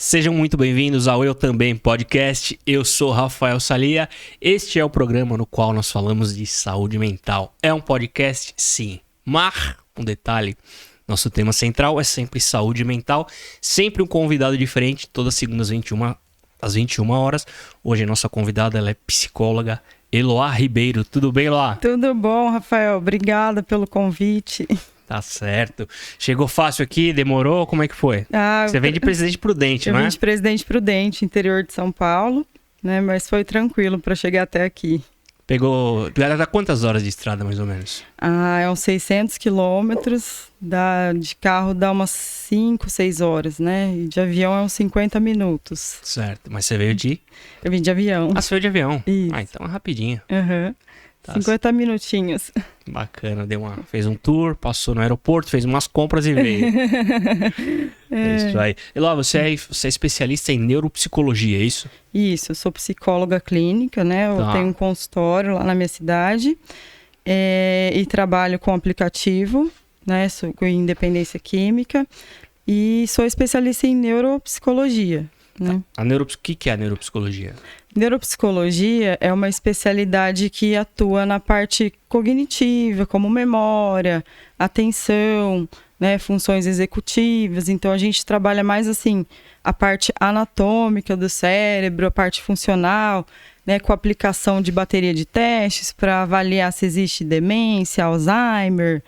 Sejam muito bem-vindos ao Eu Também Podcast. Eu sou Rafael Salia. Este é o programa no qual nós falamos de saúde mental. É um podcast, sim, mas um detalhe, nosso tema central é sempre saúde mental, sempre um convidado diferente, todas as segundas às 21 horas. Hoje a nossa convidada ela é psicóloga Eloá Ribeiro. Tudo bem, Eloá? Tudo bom, Rafael. Obrigada pelo convite. Tá certo. Chegou fácil aqui? Demorou? Como é que foi? Você vem de Presidente Prudente, né? Eu vim de Presidente Prudente, interior de São Paulo, né? Mas foi tranquilo para chegar até aqui. Pegou... Dá quantas horas de estrada, mais ou menos? É uns 600 quilômetros. De carro dá umas 5, 6 horas, né? E de avião é uns 50 minutos. Certo. Mas você veio de... Eu vim de avião. Você veio de avião? Isso. Então é rapidinho. Uhum. Tá 50 minutinhos. Bacana. Fez um tour, passou no aeroporto, fez umas compras e veio. É isso aí. Eloá, você é especialista em neuropsicologia, é isso? Isso, eu sou psicóloga clínica, né? Eu tenho um consultório lá na minha cidade e trabalho com aplicativo, né? Sou com independência química e sou especialista em neuropsicologia. Né? O que é a neuropsicologia? Neuropsicologia é uma especialidade que atua na parte cognitiva, como memória, atenção, né, funções executivas. Então, a gente trabalha mais assim, a parte anatômica do cérebro, a parte funcional, né, com a aplicação de bateria de testes para avaliar se existe demência, Alzheimer,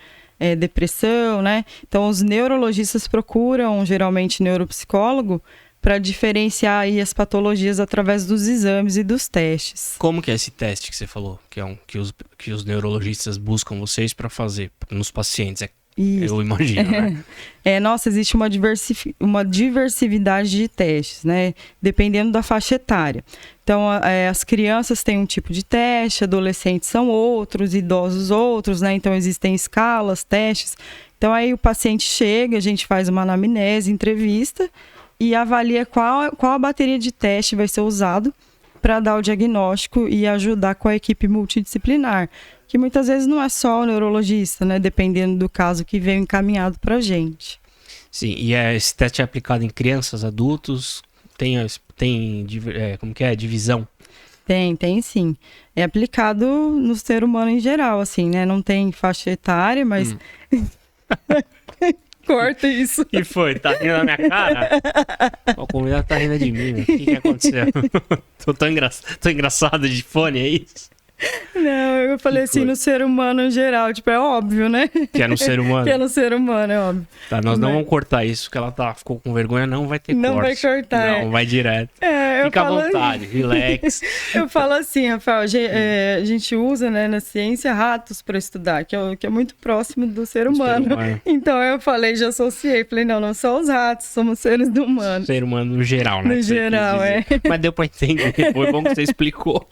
depressão, né? Então, os neurologistas procuram, geralmente, neuropsicólogo para diferenciar aí as patologias através dos exames e dos testes. Como que é esse teste que você falou? Que os neurologistas buscam vocês para fazer nos pacientes? Isso. Eu imagino, né? Nossa, existe uma diversidade de testes, né? Dependendo da faixa etária. Então, as crianças têm um tipo de teste, adolescentes são outros, idosos outros, né? Então, existem escalas, testes. Então, aí o paciente chega, a gente faz uma anamnese, entrevista e avalia qual a bateria de teste vai ser usado para dar o diagnóstico e ajudar com a equipe multidisciplinar, que muitas vezes não é só o neurologista, né? Dependendo do caso que veio encaminhado para a gente. Sim, e esse teste é aplicado em crianças, adultos? Como que é? Divisão? Tem sim. É aplicado no ser humano em geral, assim, né? Não tem faixa etária, mas... Corta isso. Que foi? Tá rindo na minha cara? O convidado tá rindo de mim, né? O que aconteceu? Tô engraçado de fone, é isso? Não, eu falei assim, no ser humano em geral, tipo, é óbvio, né? Que é no ser humano? Que é no ser humano, é óbvio. Tá, nós não vamos cortar isso, porque ela ficou com vergonha, não vai ter corte. Não vai cortar. Não, vai direto. Fica à vontade, relax. Eu falo assim, Rafael, a gente usa, né, na ciência ratos para estudar, que é muito próximo do ser humano. Então eu já associei, falei, não são os ratos, somos seres humanos. Ser humano no geral, né? No geral, Mas deu pra entender, foi bom que você explicou.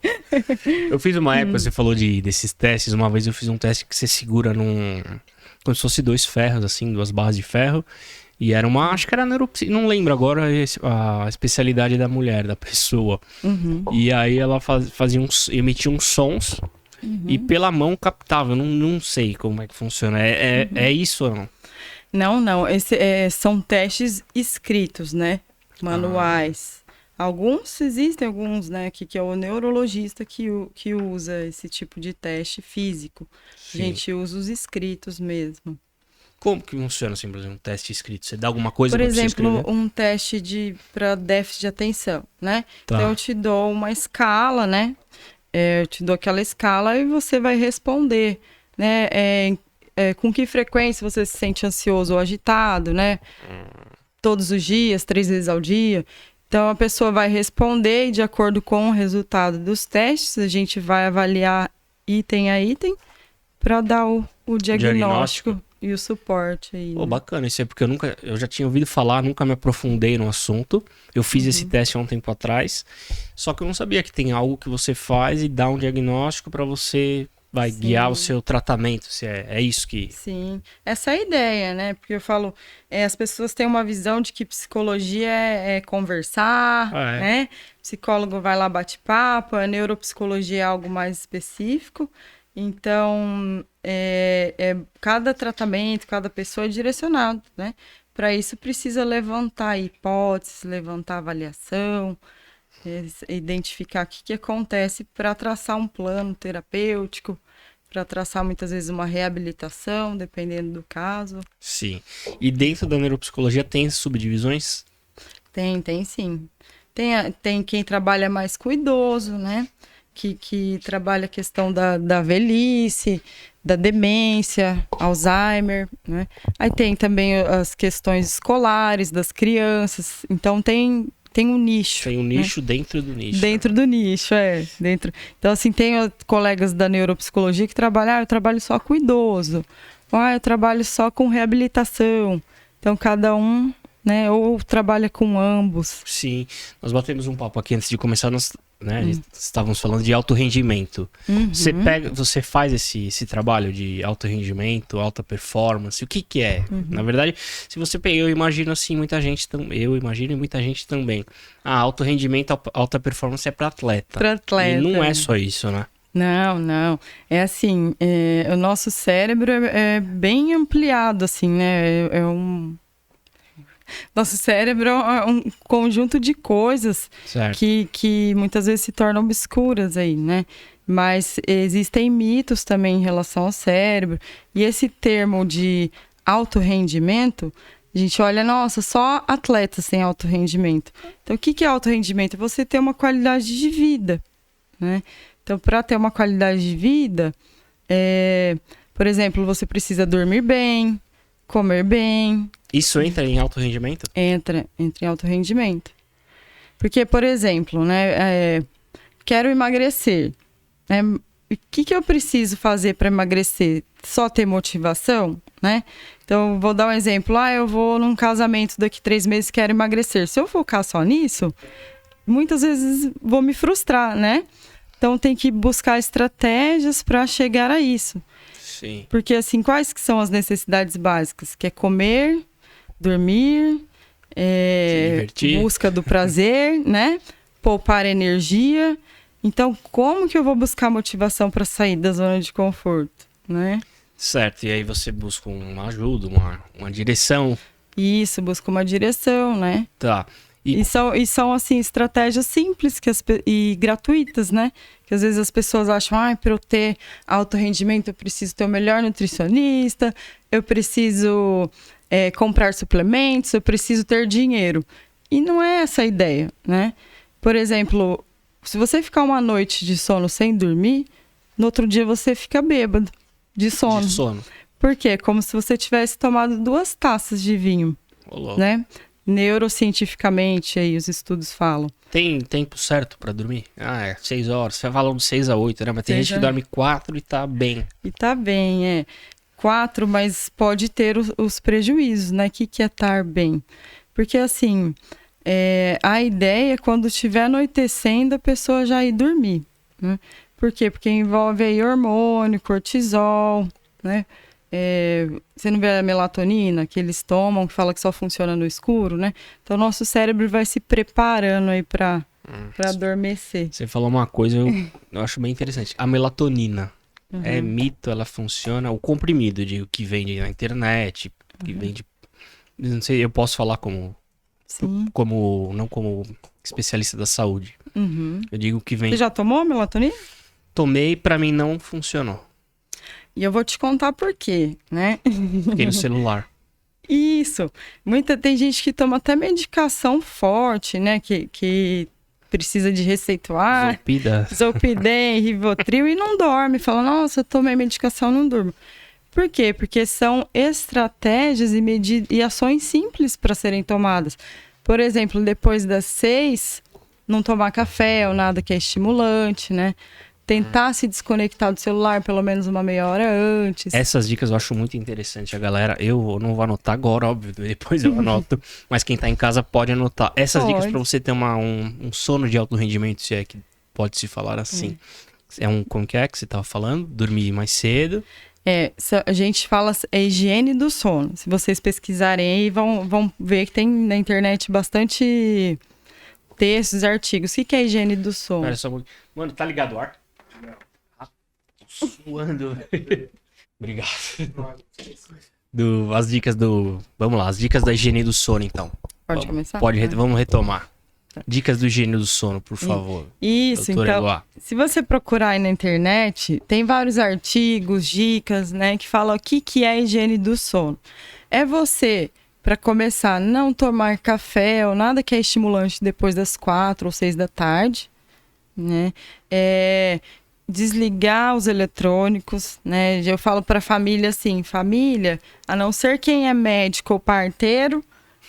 Eu fiz uma época, você falou desses testes, uma vez eu fiz um teste que você segura como se fosse 2 ferros, assim, 2 barras de ferro, e era acho que era não lembro agora a especialidade da mulher, da pessoa. Uhum. E aí ela emitia uns sons e pela mão captava, eu não sei como é que funciona, é isso ou não? Não, são testes escritos, né, manuais. Existem alguns, né, que é o neurologista que usa esse tipo de teste físico. Sim. A gente usa os escritos mesmo. Como que funciona, assim, por exemplo, um teste escrito? Você dá alguma coisa para você escrever? Por exemplo, um teste para déficit de atenção, né? Tá. Então, eu te dou uma escala, né? Eu te dou aquela escala e você vai responder, né? Com que frequência você se sente ansioso ou agitado, né? Todos os dias, 3 vezes ao dia. Então, a pessoa vai responder e, de acordo com o resultado dos testes, a gente vai avaliar item a item para dar o diagnóstico e o suporte aí. Né? Bacana, isso é porque eu já tinha ouvido falar, nunca me aprofundei no assunto. Eu fiz esse teste há um tempo atrás, só que eu não sabia que tem algo que você faz e dá um diagnóstico para você guiar o seu tratamento, se é isso que... Sim, essa é a ideia, né? Porque eu falo, as pessoas têm uma visão de que psicologia é conversar, né? Psicólogo vai lá, bate papo, a neuropsicologia é algo mais específico. Então, cada tratamento, cada pessoa é direcionado, né? para isso precisa levantar hipóteses, levantar avaliação, identificar o que acontece para traçar um plano terapêutico, para traçar muitas vezes uma reabilitação, dependendo do caso. Sim. E dentro da neuropsicologia tem subdivisões? Tem sim. Tem quem trabalha mais com idoso, né? Que trabalha a questão da velhice, da demência, Alzheimer, né? Aí tem também as questões escolares das crianças. Então tem um nicho. Tem um nicho, né? Dentro do nicho. Dentro do nicho, Então, assim, tem colegas da neuropsicologia que trabalham, eu trabalho só com idoso. Eu trabalho só com reabilitação. Então, cada um, né, ou trabalha com ambos. Sim. Nós batemos um papo aqui antes de começar, né? Estávamos falando de alto rendimento. Você faz esse trabalho de alto rendimento, alta performance. O que é? Na verdade, se você pegar, eu imagino assim, muita gente e muita gente também. Alto rendimento, alta performance é para atleta. Para atleta. E não é só isso, né? Não. É assim, o nosso cérebro é bem ampliado, assim, né? Nosso cérebro é um conjunto de coisas que muitas vezes se tornam obscuras aí, né? Mas existem mitos também em relação ao cérebro. E esse termo de alto rendimento, a gente olha, nossa, só atletas têm alto rendimento. Então, o que é alto rendimento? É você ter uma qualidade de vida, né? Então, para ter uma qualidade de vida, por exemplo, você precisa dormir bem, comer bem. Isso entra em alto rendimento? Entra em alto rendimento. Porque, por exemplo, né, quero emagrecer. Né? O que eu preciso fazer para emagrecer? Só ter motivação, né? Então, vou dar um exemplo. Eu vou num casamento daqui 3 meses e quero emagrecer. Se eu focar só nisso, muitas vezes vou me frustrar, né? Então, tem que buscar estratégias para chegar a isso. Sim. Porque, assim, quais que são as necessidades básicas? Que é comer, dormir, busca do prazer, né? Poupar energia. Então, como que eu vou buscar motivação para sair da zona de conforto, né? Certo, e aí você busca uma ajuda, uma direção. Isso, busca uma direção, né? Tá. E são, assim, estratégias simples e gratuitas, né? Que às vezes as pessoas acham, para eu ter alto rendimento eu preciso ter o melhor nutricionista, eu preciso comprar suplementos, eu preciso ter dinheiro. E não é essa a ideia, né? Por exemplo, se você ficar uma noite de sono sem dormir, no outro dia você fica bêbado de sono. De sono. Por quê? Como se você tivesse tomado 2 taças de vinho, né? Neurocientificamente, aí os estudos falam. Tem tempo certo pra dormir? 6 horas. Você falou de 6 a 8, né? Mas tem gente que dorme 4 e tá bem. E tá bem, 4, mas pode ter os prejuízos, né? O que é estar bem? Porque, assim, a ideia é quando estiver anoitecendo, a pessoa já ir dormir, né? Por quê? Porque envolve aí hormônio, cortisol, né? Você não vê a melatonina que eles tomam, que fala que só funciona no escuro, né? Então, o nosso cérebro vai se preparando aí para adormecer. Você falou uma coisa, eu acho bem interessante. A melatonina é mito, ela funciona. O comprimido, digo, que vende na internet, que vende... Não sei, eu posso falar não como especialista da saúde. Eu digo que vem... Você já tomou melatonina? Tomei, pra mim não funcionou. E eu vou te contar por quê, né? Fiquei no celular. Isso. Tem gente que toma até medicação forte, né? Que precisa de receituar. Zolpidem, Rivotril e não dorme. Fala, nossa, eu tomei medicação, não durmo. Por quê? Porque são estratégias e ações simples para serem tomadas. Por exemplo, depois das 6, não tomar café ou nada que é estimulante, né? Tentar se desconectar do celular pelo menos uma meia hora antes. Essas dicas eu acho muito interessante, a galera. Eu não vou anotar agora, óbvio, depois eu anoto. Mas quem tá em casa pode anotar. Essas dicas para você ter um sono de alto rendimento, se é que pode se falar assim. Como que você tava falando? Dormir mais cedo. A gente fala higiene do sono. Se vocês pesquisarem aí, vão ver que tem na internet bastante textos, artigos. O que é higiene do sono? Pera só um pouquinho. Mano, tá ligado o ar? Tô suando. Obrigado. As dicas do... Vamos lá, as dicas da higiene do sono, então. Pode começar? Vamos retomar. Dicas do higiene do sono, por favor. Isso, doutora então, Eloá. se você procurar aí na internet, tem vários artigos, dicas, né, que falam o que é a higiene do sono. É você, para começar, não tomar café ou nada que é estimulante depois das 4 ou 6 da tarde, né? Desligar os eletrônicos, né? Eu falo para a família assim, família, a não ser quem é médico ou parteiro,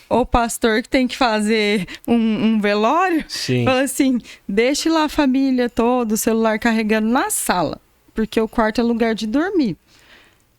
ou pastor que tem que fazer um velório, Sim. fala assim, deixe lá a família toda, o celular carregando na sala, porque o quarto é lugar de dormir.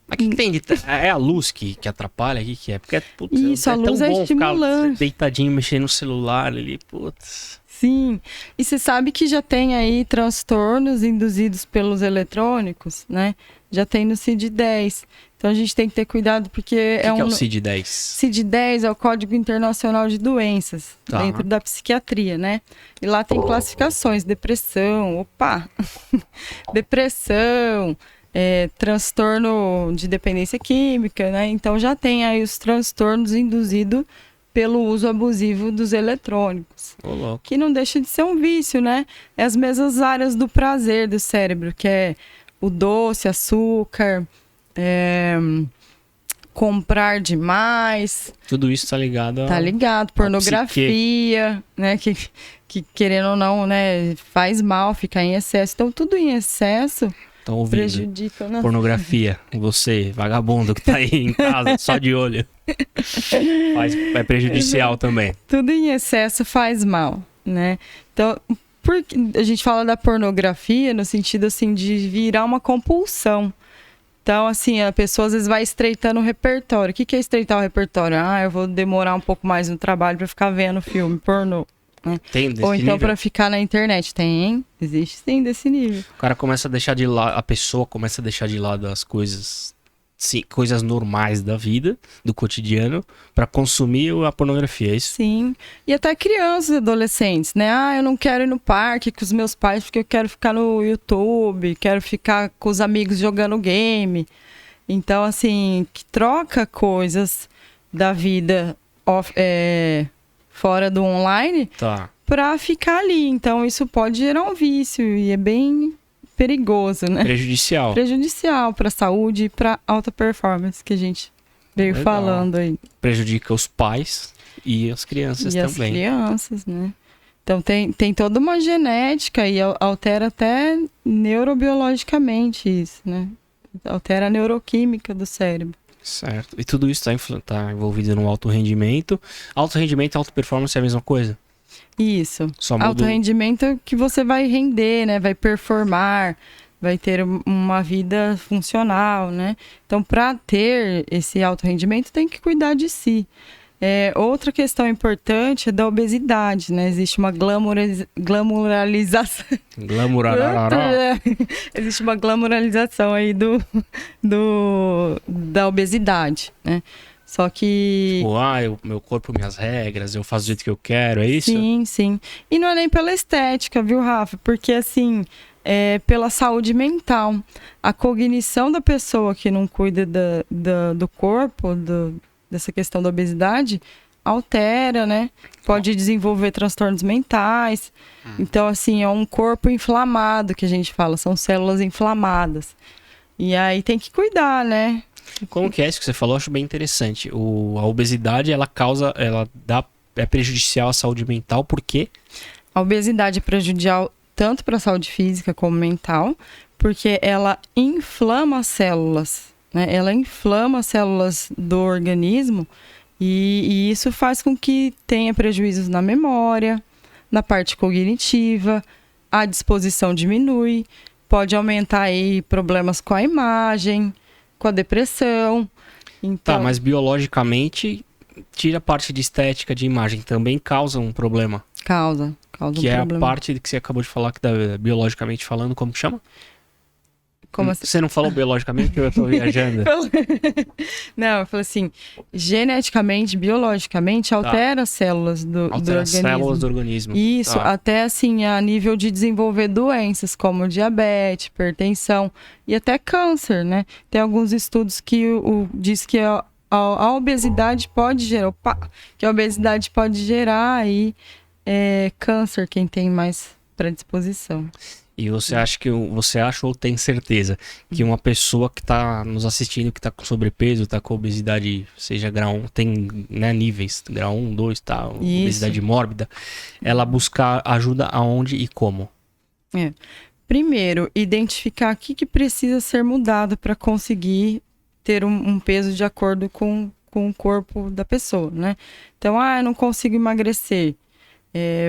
Mas o que tem de... É a luz que atrapalha aqui, que é? Porque putz, Isso, a luz tão é bom ficar estimulante. deitadinho, mexendo no celular ali, putz. Sim, e você sabe que já tem aí transtornos induzidos pelos eletrônicos, né? Já tem no CID-10. Então a gente tem que ter cuidado porque O que é o CID-10? CID-10 é o Código Internacional de Doenças, dentro da psiquiatria, né? E lá tem classificações, depressão, depressão, transtorno de dependência química, né? Então já tem aí os transtornos induzidos pelo uso abusivo dos eletrônicos. Que não deixa de ser um vício, né? É as mesmas áreas do prazer do cérebro, que é o doce, açúcar, comprar demais. Tudo isso tá ligado Tá ligado. Pornografia, né? Que querendo ou não, né? Faz mal, ficar em excesso. Então, tudo em excesso prejudica. Né? Pornografia. Você, vagabundo que tá aí em casa, só de olho. É prejudicial também. Tudo em excesso faz mal, né? Então, porque a gente fala da pornografia no sentido, assim, de virar uma compulsão. Então, assim, a pessoa às vezes vai estreitando o repertório. O que é estreitar o repertório? Eu vou demorar um pouco mais no trabalho para ficar vendo filme pornô. Né? Tem desse Ou então nível? para ficar na internet. Tem? Existe sim desse nível. O cara começa a deixar de lado, a pessoa começa a deixar de lado as coisas, sim, coisas normais da vida, do cotidiano, para consumir a pornografia, é isso? Sim. E até crianças e adolescentes, né? Eu não quero ir no parque com os meus pais porque eu quero ficar no YouTube, quero ficar com os amigos jogando game. Então, assim, que troca coisas da vida fora do online para ficar ali. Então, isso pode gerar um vício e é bem perigoso, né? Prejudicial. Prejudicial para a saúde e para alta performance que a gente veio falando aí. Prejudica os pais e as crianças também. E as crianças, né? Então, tem toda uma genética e altera até neurobiologicamente isso, né? Altera a neuroquímica do cérebro. Certo. E tudo isso tá envolvido no alto rendimento. Alto rendimento e alta performance é a mesma coisa? Isso. Só muda alto rendimento é que você vai render, né? Vai performar, vai ter uma vida funcional, né? Então, para ter esse alto rendimento, tem que cuidar de si. Outra questão importante é da obesidade, né? Existe uma glamuralização. Existe uma glamuralização aí da obesidade, né? Só que... Tipo, meu corpo, minhas regras, eu faço do jeito que eu quero, é isso? Sim, sim. E não é nem pela estética, viu, Rafa? Porque, assim, pela saúde mental. A cognição da pessoa que não cuida do corpo, dessa questão da obesidade, altera, né? Pode desenvolver transtornos mentais. Então, assim, é um corpo inflamado que a gente fala, são células inflamadas. E aí tem que cuidar, né? Como que é isso que você falou? Eu acho bem interessante. A obesidade, é prejudicial à saúde mental, por quê? A obesidade é prejudicial tanto para a saúde física como mental, porque ela inflama as células, né? Ela inflama as células do organismo e isso faz com que tenha prejuízos na memória, na parte cognitiva, a disposição diminui, pode aumentar aí problemas com a imagem, com a depressão. Então... Tá, mas biologicamente, tira a parte de estética, de imagem, também causa um problema? Causa um problema. Que é a parte que você acabou de falar, que biologicamente falando, como que chama? Como assim? Você não falou biologicamente porque eu tô viajando? Não, eu falei assim, geneticamente, biologicamente, altera as células do organismo. Altera as células do organismo. Isso, até assim, a nível de desenvolver doenças como diabetes, hipertensão e até câncer, né? Tem alguns estudos que diz que a obesidade pode gerar, que a obesidade pode gerar aí câncer, quem tem mais predisposição. E você acha ou tem certeza que uma pessoa que está nos assistindo, que está com sobrepeso, está com obesidade, seja grau 1, tem, né, níveis, grau 1, 2, tá, obesidade mórbida, ela buscar ajuda aonde e como? Primeiro, identificar o que precisa ser mudado para conseguir ter um peso de acordo com o corpo da pessoa, né? Então, eu não consigo emagrecer.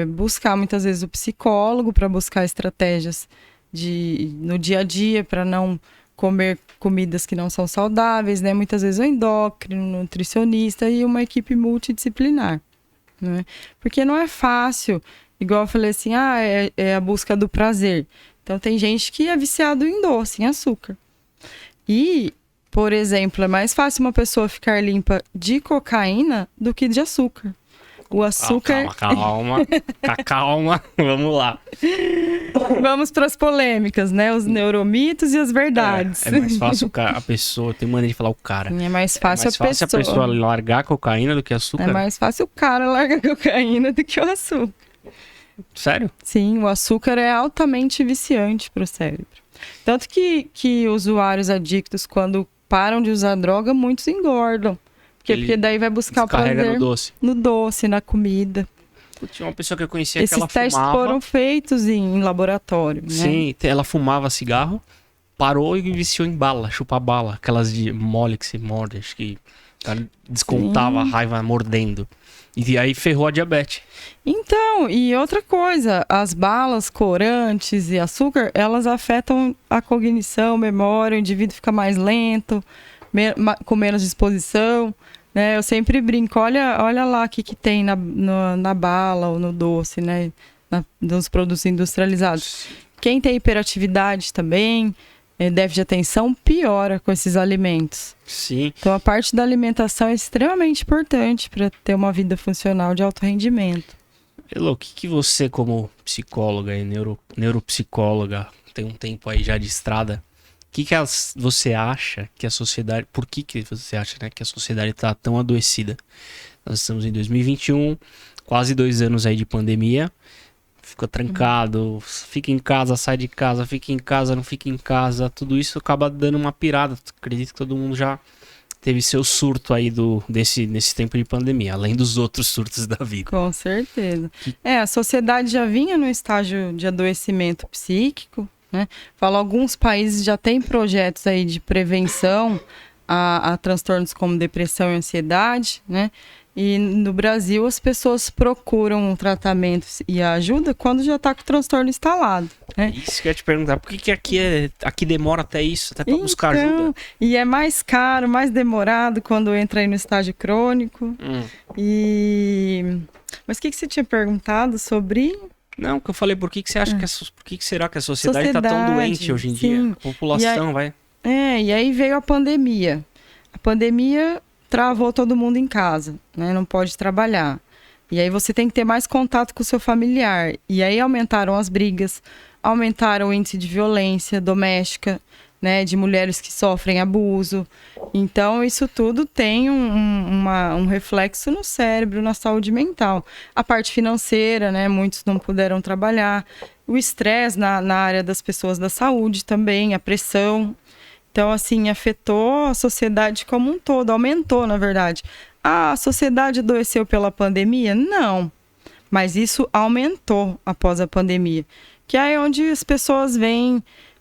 Buscar muitas vezes o psicólogo para buscar estratégias no dia a dia para não comer comidas que não são saudáveis, né? Muitas vezes o endócrino, nutricionista e uma equipe multidisciplinar, né? Porque não é fácil, igual eu falei assim, é a busca do prazer. Então tem gente que é viciado em doce, em açúcar. E, por exemplo, é mais fácil uma pessoa ficar limpa de cocaína do que de açúcar. O açúcar... Calma, vamos lá. Vamos para as polêmicas, né? Os neuromitos e as verdades. É mais fácil a pessoa, tem maneira de falar o cara. É mais fácil a pessoa largar a cocaína do que açúcar. É mais fácil o cara largar a cocaína do que o açúcar. Sério? Sim, o açúcar é altamente viciante para o cérebro. Tanto que usuários adictos, quando param de usar droga, muitos engordam. Porque daí vai buscar o prazer no doce, na comida. Tinha uma pessoa que eu conhecia que ela fumava. Esses testes foram feitos em laboratório, né? Sim, ela fumava cigarro, parou e viciou em bala, chupar bala. Aquelas de mole que se morde, acho que ela descontava a raiva mordendo. E aí ferrou a diabetes. Então, e outra coisa, as balas, corantes e açúcar, elas afetam a cognição, memória, o indivíduo fica mais lento, com menos disposição, né? Eu sempre brinco, olha lá o que tem na bala ou no doce, né? Nos produtos industrializados. Quem tem hiperatividade também, déficit de atenção, piora com esses alimentos. Sim. Então a parte da alimentação é extremamente importante para ter uma vida funcional de alto rendimento. Elô, o que você, como psicóloga e neuropsicóloga, tem um tempo aí já de estrada, você acha que a sociedade... Por que você acha, né, que a sociedade está tão adoecida? Nós estamos em 2021, quase 2 anos aí de pandemia. Fica trancado, fica em casa, sai de casa, fica em casa, não fica em casa. Tudo isso acaba dando uma pirada. Acredito que todo mundo já teve seu surto aí nesse tempo de pandemia, além dos outros surtos da vida. Com certeza. A sociedade já vinha no estágio de adoecimento psíquico, né? Falo, alguns países já têm projetos aí de prevenção a transtornos como depressão e ansiedade, né? E no Brasil as pessoas procuram um tratamento e a ajuda quando já está com o transtorno instalado, né? Isso que eu ia te perguntar, por que aqui demora até isso, até para buscar ajuda? E é mais caro, mais demorado quando entra aí no estágio crônico. Mas o que você tinha perguntado sobre... Não, que eu falei, por que você acha por que será que a sociedade está tão doente hoje em dia? A população vai... E aí veio a pandemia. A pandemia travou todo mundo em casa, né? Não pode trabalhar. E aí você tem que ter mais contato com o seu familiar. E aí aumentaram as brigas, aumentaram o índice de violência doméstica, né? De mulheres que sofrem abuso. Então, isso tudo tem um reflexo no cérebro, na saúde mental. A parte financeira, né? Muitos não puderam trabalhar. O estresse na área das pessoas da saúde também, a pressão. Então, assim, afetou a sociedade como um todo, aumentou, na verdade. A sociedade adoeceu pela pandemia? Não. Mas isso aumentou após a pandemia. Que é onde as pessoas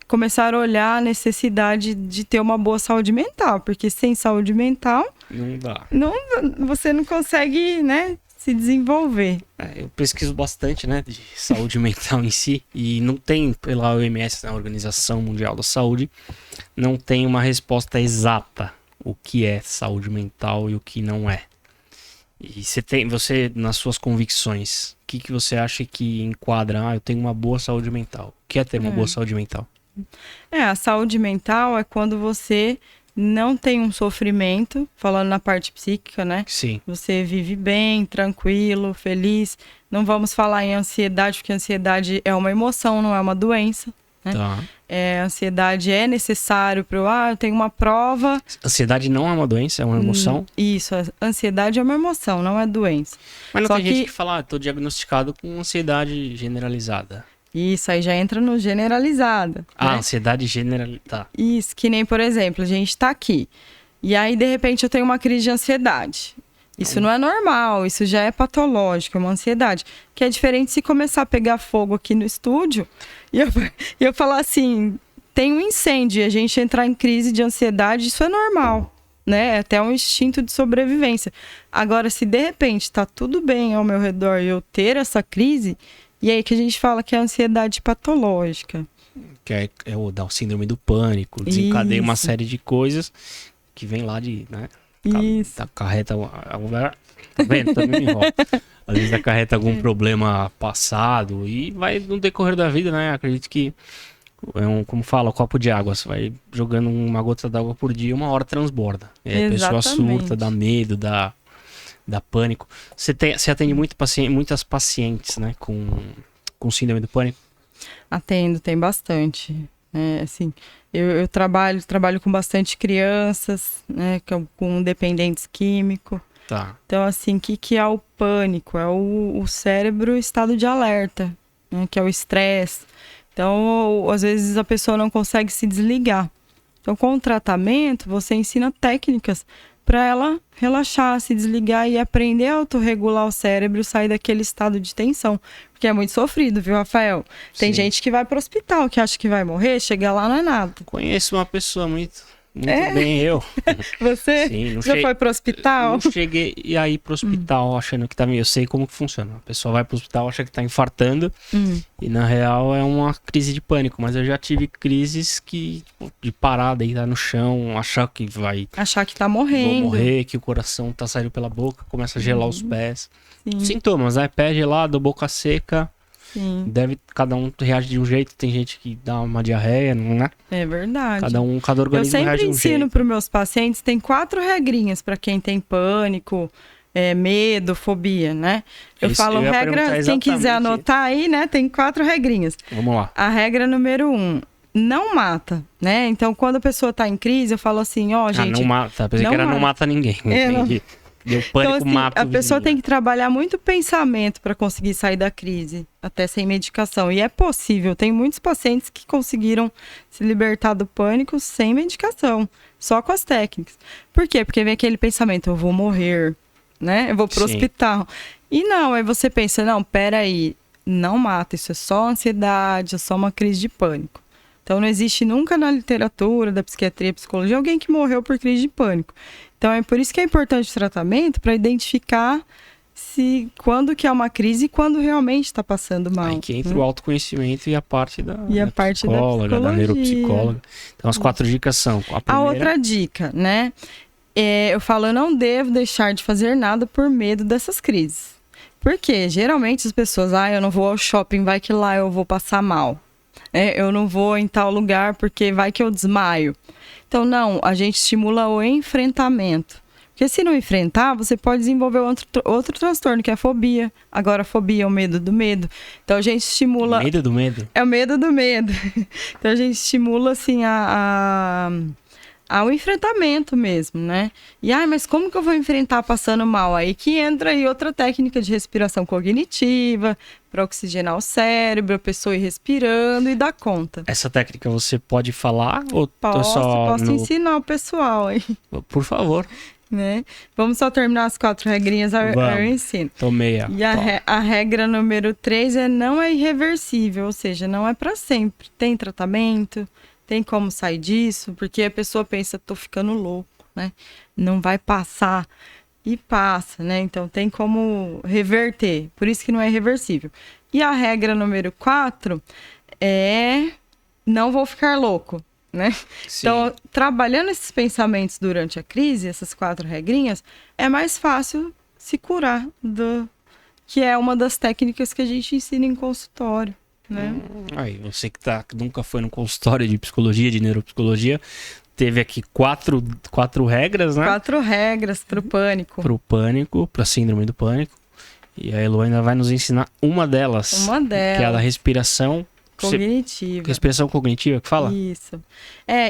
começaram a olhar a necessidade de ter uma boa saúde mental. Porque sem saúde mental... Não dá. Você não consegue, né, se desenvolver. Eu pesquiso bastante, né, de saúde mental em si. E não tem, pela OMS, a Organização Mundial da Saúde, não tem uma resposta exata o que é saúde mental e o que não é. E você nas suas convicções, o que você acha que enquadra? Eu tenho uma boa saúde mental. O que é ter uma boa saúde mental? A saúde mental é quando você não tem um sofrimento, falando na parte psíquica, né? Sim. Você vive bem, tranquilo, feliz. Não vamos falar em ansiedade, porque ansiedade é uma emoção, não é uma doença, né? Tá. Ansiedade é necessário para eu tenho uma prova. Ansiedade não é uma doença, é uma emoção? Isso, a ansiedade é uma emoção, não é doença. Mas não Só tem gente que fala, tô diagnosticado com ansiedade generalizada. Isso, aí já entra no generalizada. Ah, né? ansiedade generalizada. Isso, que nem, por exemplo, a gente tá aqui. E aí, de repente, eu tenho uma crise de ansiedade. Isso não é normal, isso já é patológico, é uma ansiedade. Que é diferente se começar a pegar fogo aqui no estúdio e eu falar assim, tem um incêndio e a gente entrar em crise de ansiedade, isso é normal, né? É até um instinto de sobrevivência. Agora, se de repente tá tudo bem ao meu redor e eu ter essa crise, e aí que a gente fala que é ansiedade patológica. Que é o síndrome do pânico, desencadeia uma Isso. série de coisas que vem lá de, né? Isso. Acarreta tá vendo? Também me enrola. Às vezes acarreta algum problema passado e vai no decorrer da vida, né? Acredito que como fala, um copo de água. Você vai jogando uma gota d'água por dia, uma hora transborda. E aí a pessoa surta, dá medo, dá pânico. Você atende muitas pacientes, né? Com síndrome do pânico? Atendo, tem bastante. Assim, eu trabalho com bastante crianças, né, com dependentes químicos. Tá. Então, assim, o que é o pânico? É o cérebro em estado de alerta, né, que é o estresse. Então, às vezes a pessoa não consegue se desligar. Então, com o tratamento, você ensina técnicas para ela relaxar, se desligar e aprender a autorregular o cérebro, sair daquele estado de tensão. Porque é muito sofrido, viu, Rafael? Tem gente que vai para o hospital, que acha que vai morrer, chegar lá não é nada. Conheço uma pessoa muito bem, eu. Você Sim, já foi pro hospital? Não cheguei aí pro hospital achando que tá meio... Eu sei como que funciona. A pessoa vai pro hospital, acha que tá infartando e na real é uma crise de pânico. Mas eu já tive crises de parar, deitar no chão, achar que tá morrendo. Vou morrer, que o coração tá saindo pela boca, começa a gelar os pés. Sim. Sintomas, né? Pé gelado, boca seca. Sim. Cada um reage de um jeito, tem gente que dá uma diarreia, não é? É verdade. Cada organismo reage de um jeito. Eu sempre ensino para os meus pacientes, tem 4 regrinhas para quem tem pânico, medo, fobia, né? Eu falo regra, quem quiser anotar aí, né? Tem 4 regrinhas. Vamos lá. A regra número 1, não mata, né? Então, quando a pessoa tá em crise, eu falo assim, gente... não mata, pensei que era não mata ninguém. Entendi. Deu pânico, então, assim, mata a pessoa tem que trabalhar muito pensamento para conseguir sair da crise, até sem medicação. E é possível, tem muitos pacientes que conseguiram se libertar do pânico sem medicação, só com as técnicas. Por quê? Porque vem aquele pensamento, eu vou morrer, né? Eu vou pro hospital. E não, aí você pensa, não, peraí, não mata, isso é só ansiedade, é só uma crise de pânico. Então, não existe nunca na literatura da psiquiatria, psicologia, alguém que morreu por crise de pânico. Então, é por isso que é importante o tratamento, para identificar quando que é uma crise e quando realmente está passando mal. Aí que entra o autoconhecimento e a parte da psicóloga, da neuropsicóloga. Então, as 4 dicas são... A outra dica, né? Eu falo, eu não devo deixar de fazer nada por medo dessas crises. Por quê? Geralmente as pessoas, eu não vou ao shopping, vai que lá eu vou passar mal. Eu não vou em tal lugar porque vai que eu desmaio. Então, não, a gente estimula o enfrentamento. Porque se não enfrentar, você pode desenvolver outro transtorno, que é a fobia. Agora, a fobia é o medo do medo. Então, a gente estimula... Medo do medo? É o medo do medo. Então, a gente estimula, assim, ao enfrentamento mesmo, né? E, mas como que eu vou enfrentar passando mal? Aí que entra aí outra técnica de respiração cognitiva, para oxigenar o cérebro, a pessoa ir respirando e dar conta. Essa técnica você pode falar? Ou posso ensinar o pessoal aí. Por favor. Né? Vamos só terminar as 4 regrinhas, eu ensino. Tomei. E a regra número 3 não é irreversível, ou seja, não é para sempre. Tem tratamento, tem como sair disso, porque a pessoa pensa, tô ficando louco, né? Não vai passar. E passa, né? Então tem como reverter. Por isso que não é irreversível. E a regra número 4 é não vou ficar louco, né? Sim. Então, trabalhando esses pensamentos durante a crise, essas 4 regrinhas, é mais fácil se curar que é uma das técnicas que a gente ensina em consultório, né? Aí, você que nunca foi no consultório de psicologia, de neuropsicologia, teve aqui 4 regras, né? 4 regras pro pânico. Pro pânico, pra síndrome do pânico. E a Elo ainda vai nos ensinar uma delas. Uma delas. Que é a da respiração Cognitiva. Respiração cognitiva que fala? Isso.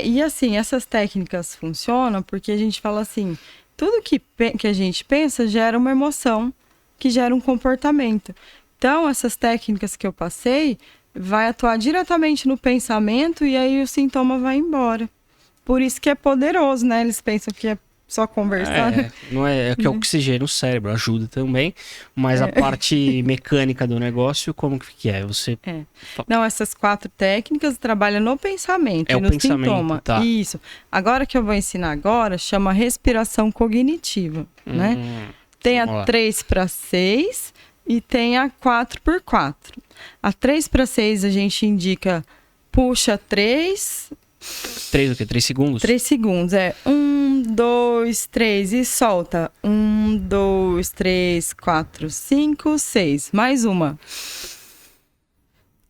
E assim, essas técnicas funcionam porque a gente fala assim, tudo que a gente pensa gera uma emoção, que gera um comportamento. Então, essas técnicas que eu passei vai atuar diretamente no pensamento e aí o sintoma vai embora. Por isso que é poderoso, né? Eles pensam que é só conversar. Não é que oxigênio o cérebro, ajuda também, mas a parte mecânica do negócio, como que é? Você... Não, essas 4 técnicas trabalham no pensamento e o no pensamento, sintoma. tá. Isso. Agora que eu vou ensinar agora, chama respiração cognitiva, né? Tem a 3x6 e tem a 4x4. A 3x6 a gente indica, puxa 3... 3 o quê? 3 segundos? 3 segundos, 1, 2, 3 e solta. 1, 2, 3, 4, 5, 6. Mais uma.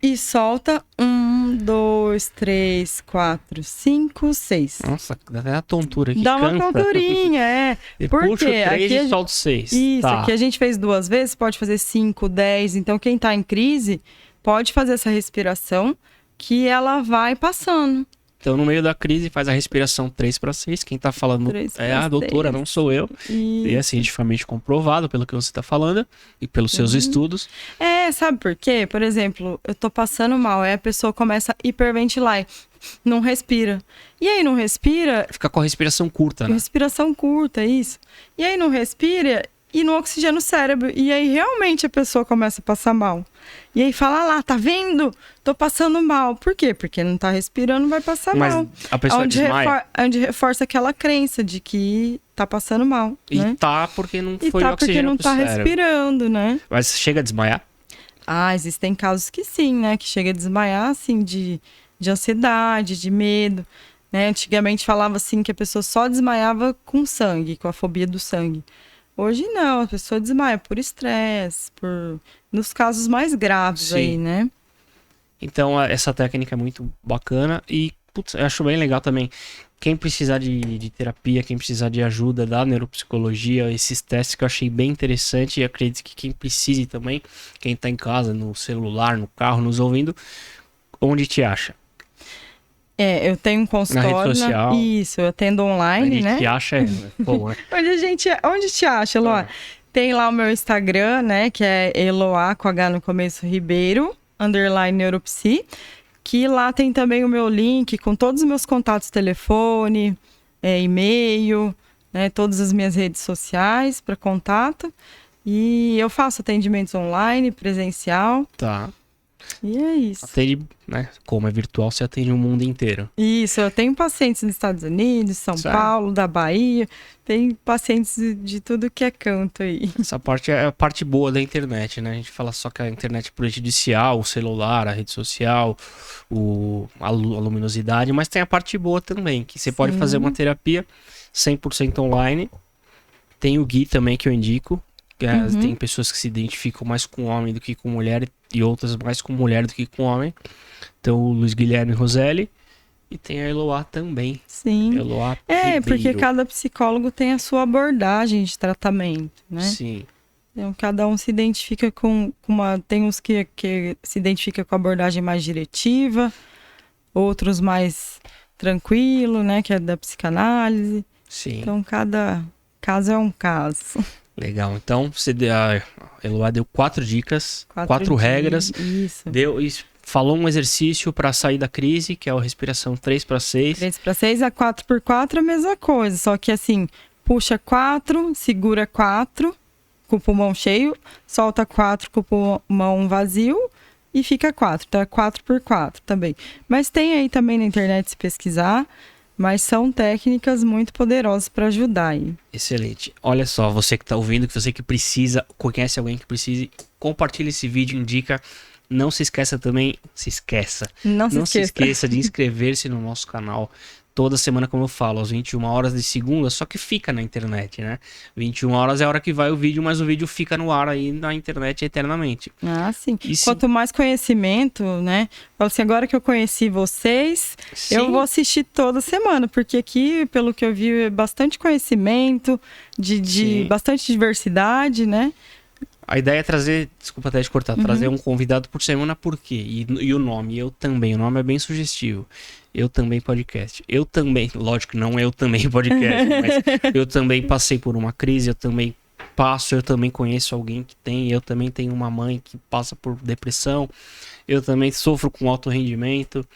E solta. 1, 2, 3, 4, 5, 6. Nossa, dá até uma tontura aqui. Dá uma tonturinha, Puxa 3 e solta 6. Isso, tá. Aqui a gente fez 2 vezes, pode fazer 5, 10. Então, quem tá em crise, pode fazer essa respiração que ela vai passando. Então, no meio da crise, faz a respiração 3x6. Quem tá falando é a doutora, não sou eu. E é cientificamente comprovado pelo que você tá falando e pelos seus estudos. Sabe por quê? Por exemplo, eu tô passando mal, aí a pessoa começa a hiperventilar e não respira. E aí não respira... Fica com a respiração curta, né? Respiração curta, isso. E aí não respira e não oxigena o cérebro. E aí realmente a pessoa começa a passar mal. E aí fala lá, tá vendo? Tô passando mal. Por quê? Porque não tá respirando, vai passar mal. A pessoa desmaia. Onde reforça aquela crença de que tá passando mal, E né? tá porque não foi porque oxigênio não pro tá cérebro. respirando, né? Mas chega a desmaiar? Existem casos que sim, né? Que chega a desmaiar, assim, de ansiedade, de medo, né? Antigamente falava assim que a pessoa só desmaiava com sangue, com a fobia do sangue. Hoje não, a pessoa desmaia por estresse, nos casos mais graves. Sim. Aí, né? Então, essa técnica é muito bacana e, putz, eu acho bem legal também. Quem precisar de terapia, quem precisar de ajuda da neuropsicologia, esses testes que eu achei bem interessante e acredito que quem precise também, quem tá em casa, no celular, no carro, nos ouvindo, onde te acha? Eu tenho um consultório. Na rede social. Isso, eu atendo online, né? Onde te acha bom, né? Onde te acha, Eloá? Tem lá o meu Instagram, né? Que é Eloá, com H no começo, Ribeiro, _neuropsi. Que lá tem também o meu link com todos os meus contatos, telefone, e-mail, né? Todas as minhas redes sociais para contato. E eu faço atendimentos online, presencial. Tá. E é isso. Atende, né? Como é virtual, você atende o mundo inteiro. Isso, eu tenho pacientes nos Estados Unidos, São Paulo, da Bahia. Tem pacientes de tudo que é canto aí. Essa parte é a parte boa da internet, né? A gente fala só que a internet é prejudicial, o celular, a rede social, a luminosidade, mas tem a parte boa também, que você pode fazer uma terapia 100% online. Tem o Gui também que eu indico. Tem pessoas que se identificam mais com homem do que com mulher e outras mais com mulher do que com homem. Então o Luiz Guilherme Roselli e tem a Eloá também. Sim. Eloá Ribeiro. Porque cada psicólogo tem a sua abordagem de tratamento, né? Sim. Então cada um se identifica com uma... Tem uns que se identifica com a abordagem mais diretiva, outros mais tranquilo, né? Que é da psicanálise. Sim. Então cada caso é um caso. Legal, então a Eloá deu 4 dicas, 4 regras, isso. Falou um exercício para sair da crise, que é a respiração 3x6. 3x6, a 4x4 é a mesma coisa, só que assim, puxa 4, segura 4 com o pulmão cheio, solta 4 com o pulmão vazio e fica 4, então é 4x4 também. Mas tem aí também na internet se pesquisar. Mas são técnicas muito poderosas para ajudar aí. Excelente. Olha só, você que está ouvindo, que você que precisa, conhece alguém que precise, compartilhe esse vídeo, indica. Não se esqueça também, Não se esqueça de inscrever-se no nosso canal. Toda semana, como eu falo, às 21 horas de segunda, só que fica na internet, né? 21 horas é a hora que vai o vídeo, mas o vídeo fica no ar aí na internet eternamente. Sim. Quanto mais conhecimento, né? Falo assim, agora que eu conheci vocês, eu vou assistir toda semana, porque aqui, pelo que eu vi, é bastante conhecimento, de bastante diversidade, né? A ideia é trazer, desculpa até te cortar, trazer um convidado por semana, por quê? E o nome, eu também, o nome é bem sugestivo. Eu também podcast. Eu também, lógico, não eu também podcast, mas eu também passei por uma crise, eu também eu também conheço alguém que tem, eu também tenho uma mãe que passa por depressão, eu também sofro com alto rendimento.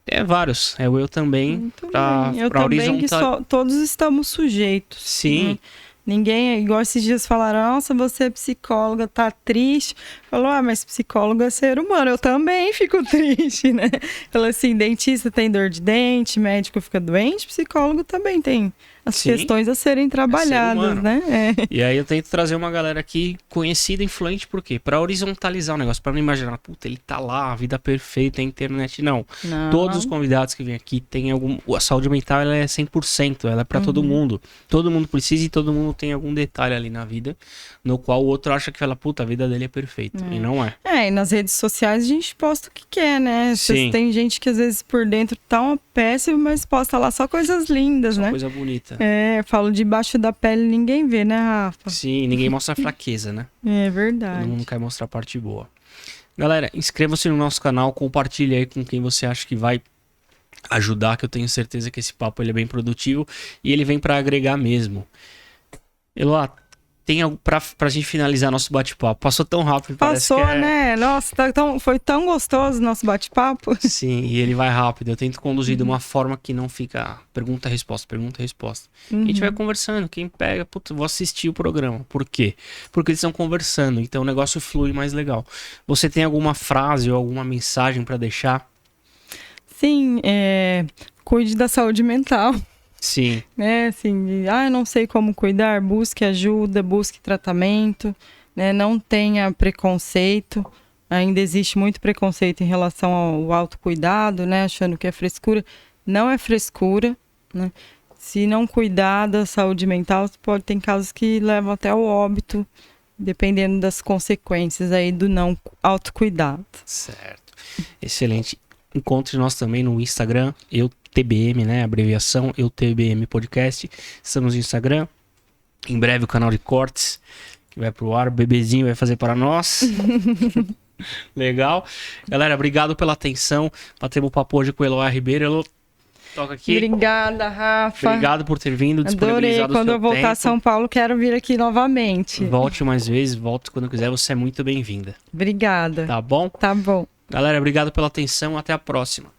É vários, é o eu também, pra horizontal. Todos estamos sujeitos. Sim. Né? Ninguém, igual esses dias falaram, nossa, você é psicóloga, tá triste. Falou, mas psicólogo é ser humano, eu também fico triste, né? Falou assim, dentista tem dor de dente, médico fica doente, psicólogo também tem as questões a serem trabalhadas, né? E aí eu tento trazer uma galera aqui conhecida, influente, por quê? Pra horizontalizar o negócio, pra não imaginar, puta, ele tá lá, a vida perfeita, a internet. Não. Todos os convidados que vêm aqui têm a saúde mental, ela é 100%, ela é pra todo mundo. Todo mundo precisa e todo mundo tem algum detalhe ali na vida, no qual o outro acha que fala, puta, a vida dele é perfeita. E não é. E nas redes sociais a gente posta o que quer, né? Sim. Tem gente que às vezes por dentro tá uma péssima, mas posta lá só coisas lindas, né? Coisa bonita. Eu falo, debaixo da pele ninguém vê, né, Rafa? Sim, ninguém mostra a fraqueza, né? É verdade. Todo mundo quer mostrar a parte boa. Galera, inscreva-se no nosso canal, compartilhe aí com quem você acha que vai ajudar, que eu tenho certeza que esse papo ele é bem produtivo e ele vem pra agregar mesmo. Eloá, tem algo pra gente finalizar nosso bate-papo? Passou tão rápido. Passou, né? Nossa, foi tão gostoso o nosso bate-papo. Sim, e ele vai rápido. Eu tento conduzir de uma forma que não fica pergunta-resposta, pergunta-resposta. A gente vai conversando. Quem pega, putz, vou assistir o programa. Por quê? Porque eles estão conversando, então o negócio flui mais legal. Você tem alguma frase ou alguma mensagem pra deixar? Sim, cuide da saúde mental. Sim. Né, assim, eu não sei como cuidar, busque ajuda, busque tratamento, né, não tenha preconceito, ainda existe muito preconceito em relação ao autocuidado, né, achando que é frescura, não é frescura, né, se não cuidar da saúde mental, tem casos que levam até ao óbito, dependendo das consequências aí do não autocuidado. Certo, excelente. Encontre nós também no Instagram, TBM, né? Abreviação, TBM Podcast. Estamos no Instagram. Em breve o canal de cortes que vai pro ar. O bebezinho vai fazer para nós. Legal. Galera, obrigado pela atenção. Batemos o papo hoje com o Eloá Ribeiro. Elô, toca aqui. Obrigada, Rafa. Obrigado por ter vindo, disponibilizado o seu tempo. Quando eu voltar a São Paulo, quero vir aqui novamente. Volte mais vezes, volte quando quiser. Você é muito bem-vinda. Obrigada. Tá bom? Tá bom. Galera, obrigado pela atenção. Até a próxima.